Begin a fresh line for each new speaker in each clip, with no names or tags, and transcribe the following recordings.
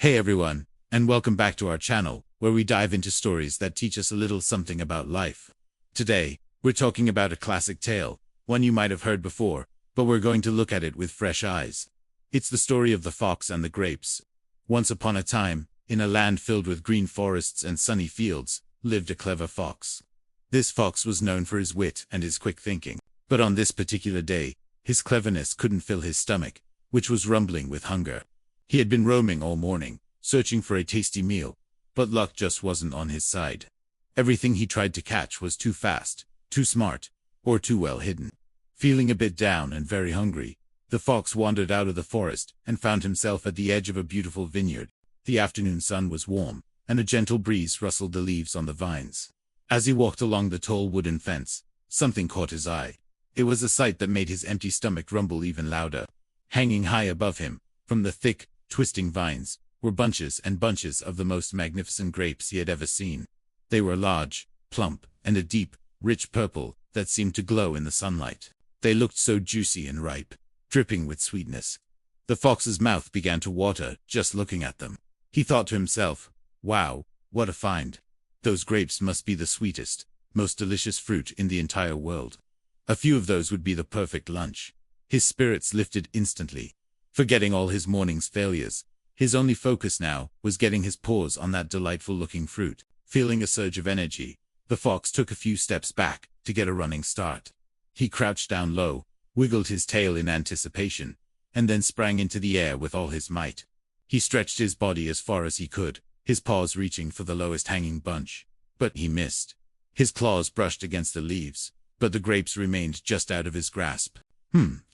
Hey everyone, and welcome back to our channel, where we dive into stories that teach us a little something about life. Today, we're talking about a classic tale, one you might have heard before, but we're going to look at it with fresh eyes. It's the story of the fox and the grapes. Once upon a time, in a land filled with green forests and sunny fields, lived a clever fox. This fox was known for his wit and his quick thinking, but on this particular day, his cleverness couldn't fill his stomach, which was rumbling with hunger. He had been roaming all morning, searching for a tasty meal, but luck just wasn't on his side. Everything he tried to catch was too fast, too smart, or too well hidden. Feeling a bit down and very hungry, the fox wandered out of the forest and found himself at the edge of a beautiful vineyard. The afternoon sun was warm, and a gentle breeze rustled the leaves on the vines. As he walked along the tall wooden fence, something caught his eye. It was a sight that made his empty stomach rumble even louder. Hanging high above him, from the thick, twisting vines, were bunches and bunches of the most magnificent grapes he had ever seen. They were large, plump, and a deep, rich purple that seemed to glow in the sunlight. They looked so juicy and ripe, dripping with sweetness. The fox's mouth began to water just looking at them. He thought to himself, "Wow, what a find. Those grapes must be the sweetest, most delicious fruit in the entire world. A few of those would be the perfect lunch." His spirits lifted instantly. Forgetting all his morning's failures, his only focus now was getting his paws on that delightful-looking fruit. Feeling a surge of energy, the fox took a few steps back to get a running start. He crouched down low, wiggled his tail in anticipation, and then sprang into the air with all his might. He stretched his body as far as he could, his paws reaching for the lowest hanging bunch. But he missed. His claws brushed against the leaves, but the grapes remained just out of his grasp.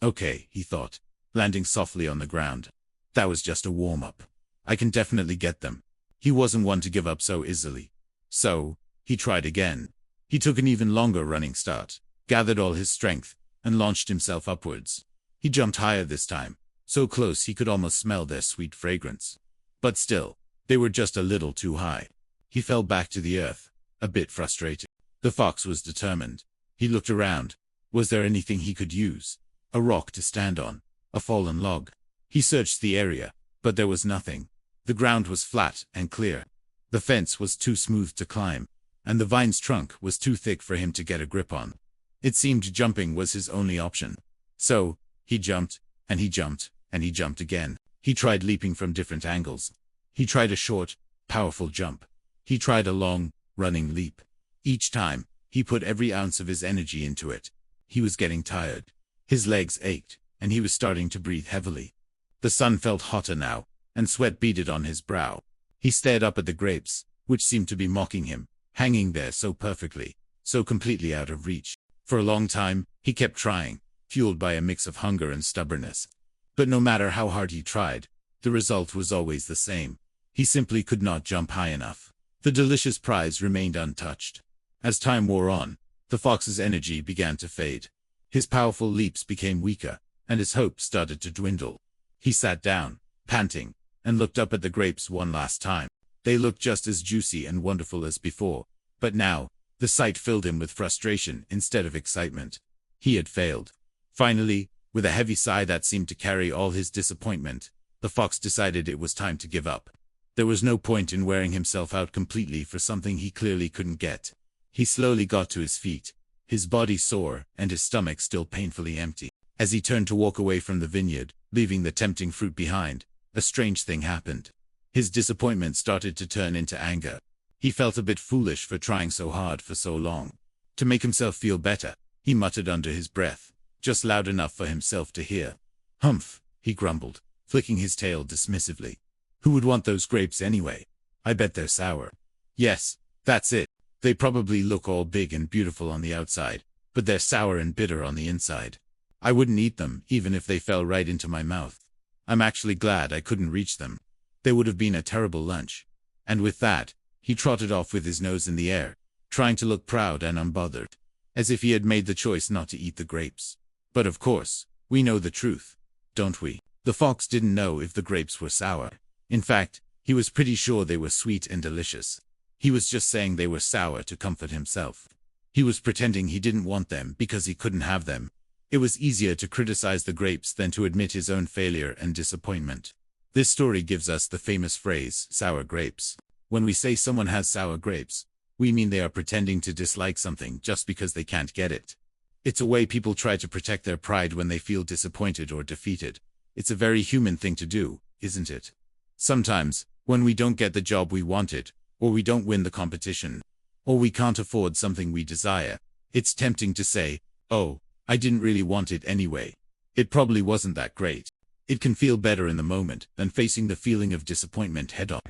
Okay, he thought, landing softly on the ground. That was just a warm-up. I can definitely get them. He wasn't one to give up so easily. So, he tried again. He took an even longer running start, gathered all his strength, and launched himself upwards. He jumped higher this time, so close he could almost smell their sweet fragrance. But still, they were just a little too high. He fell back to the earth, a bit frustrated. The fox was determined. He looked around. Was there anything he could use? A rock to stand on? A fallen log? He searched the area, but there was nothing. The ground was flat and clear. The fence was too smooth to climb, and the vine's trunk was too thick for him to get a grip on. It seemed jumping was his only option. So, he jumped, and he jumped, and he jumped again. He tried leaping from different angles. He tried a short, powerful jump. He tried a long, running leap. Each time, he put every ounce of his energy into it. He was getting tired. His legs ached, and he was starting to breathe heavily. The sun felt hotter now, and sweat beaded on his brow. He stared up at the grapes, which seemed to be mocking him, hanging there so perfectly, so completely out of reach. For a long time, he kept trying, fueled by a mix of hunger and stubbornness. But no matter how hard he tried, the result was always the same. He simply could not jump high enough. The delicious prize remained untouched. As time wore on, the fox's energy began to fade. His powerful leaps became weaker, and his hope started to dwindle. He sat down, panting, and looked up at the grapes one last time. They looked just as juicy and wonderful as before, but now, the sight filled him with frustration instead of excitement. He had failed. Finally, with a heavy sigh that seemed to carry all his disappointment, the fox decided it was time to give up. There was no point in wearing himself out completely for something he clearly couldn't get. He slowly got to his feet, his body sore and his stomach still painfully empty. As he turned to walk away from the vineyard, leaving the tempting fruit behind, a strange thing happened. His disappointment started to turn into anger. He felt a bit foolish for trying so hard for so long. To make himself feel better, he muttered under his breath, just loud enough for himself to hear. "Humph," he grumbled, flicking his tail dismissively. "Who would want those grapes anyway? I bet they're sour. Yes, that's it. They probably look all big and beautiful on the outside, but they're sour and bitter on the inside. I wouldn't eat them even if they fell right into my mouth. I'm actually glad I couldn't reach them. They would have been a terrible lunch." And with that, he trotted off with his nose in the air, trying to look proud and unbothered, as if he had made the choice not to eat the grapes. But of course, we know the truth, don't we? The fox didn't know if the grapes were sour. In fact, he was pretty sure they were sweet and delicious. He was just saying they were sour to comfort himself. He was pretending he didn't want them because he couldn't have them. It was easier to criticize the grapes than to admit his own failure and disappointment. This story gives us the famous phrase, sour grapes. When we say someone has sour grapes, we mean they are pretending to dislike something just because they can't get it. It's a way people try to protect their pride when they feel disappointed or defeated. It's a very human thing to do, isn't it? Sometimes, when we don't get the job we wanted, or we don't win the competition, or we can't afford something we desire, it's tempting to say, "Oh, I didn't really want it anyway. It probably wasn't that great." It can feel better in the moment than facing the feeling of disappointment head-on.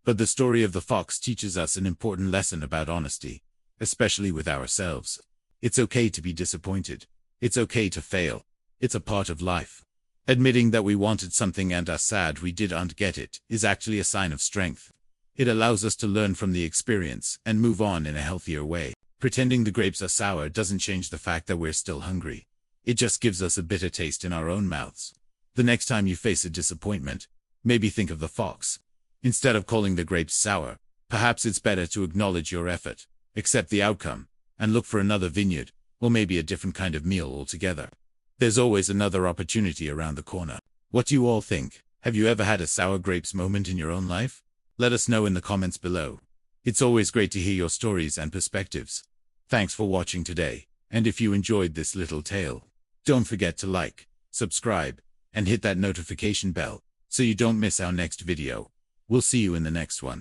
But the story of the fox teaches us an important lesson about honesty, especially with ourselves. It's okay to be disappointed. It's okay to fail. It's a part of life. Admitting that we wanted something and are sad we didn't get it is actually a sign of strength. It allows us to learn from the experience and move on in a healthier way. Pretending the grapes are sour doesn't change the fact that we're still hungry. It just gives us a bitter taste in our own mouths. The next time you face a disappointment, maybe think of the fox. Instead of calling the grapes sour, perhaps it's better to acknowledge your effort, accept the outcome, and look for another vineyard, or maybe a different kind of meal altogether. There's always another opportunity around the corner. What do you all think? Have you ever had a sour grapes moment in your own life? Let us know in the comments below. It's always great to hear your stories and perspectives. Thanks for watching today, and if you enjoyed this little tale, don't forget to like, subscribe, and hit that notification bell so you don't miss our next video. We'll see you in the next one.